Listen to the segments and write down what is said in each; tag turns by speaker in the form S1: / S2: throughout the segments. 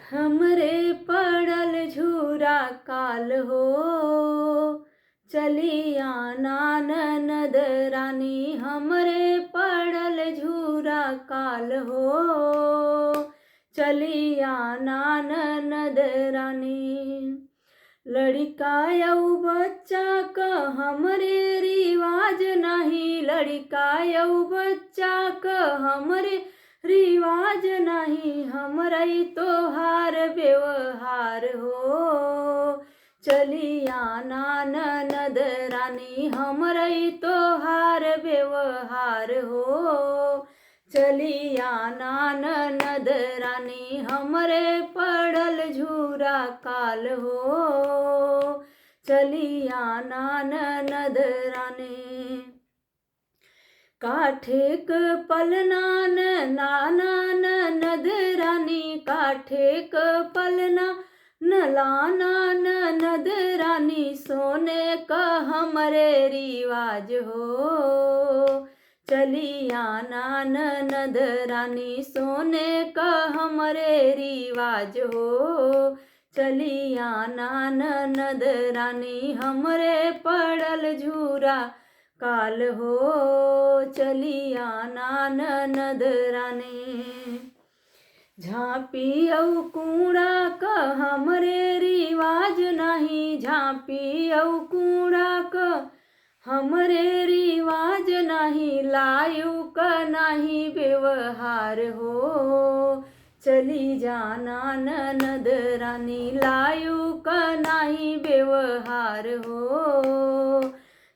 S1: हमरे पड़ल झूरा काल हो, चलिया ननद रानी। हमरे पड़ल झूरा काल हो, चलिया ननद रानी। लड़का यऊ बच्चा क हमरे रिवाज नहीं, लड़का यऊ बच्चा क हमरे रिवाज नहीं। हमरई तोहार व्यवहार हो, चलिया ननद रानी। हमरई तोहार व्यवहार हो, चलिया ननद रानी। हमरे पड़ल झूरा काल हो, चलिया ननद रानी। काठे क पलना नाना ननद रानी, काठे क पलना नलाना ननद रानी। सोने का हमरे रिवाज हो, चलिया ननद रानी। सोने का हमरे रिवाज हो, चलिया ननद रानी। हमरे पड़ल झूरा काल हो, चलिया ननद रानी। झांपी औ कूड़ा क हमरे रिवाज नहीं, झांपी औ कूड़ा क हमरे रिवाज नहीं। लायु क नहीं व्यवहार हो, चली जाना ननद रानी। लायु क नहीं व्यवहार हो,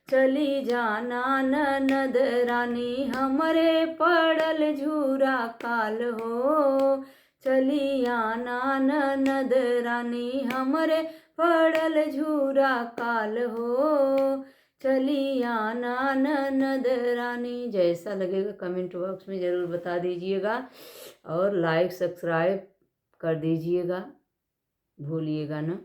S1: चली जाना ननद रानी। हमरे पड़ल झूरा काल हो, चलिया ननद रानी। हमरे पड़ल झूरा काल हो, चलिया ननद रानी। जैसा लगेगा कमेंट बॉक्स में ज़रूर बता दीजिएगा और लाइक सब्सक्राइब कर दीजिएगा, भूलिएगा ना।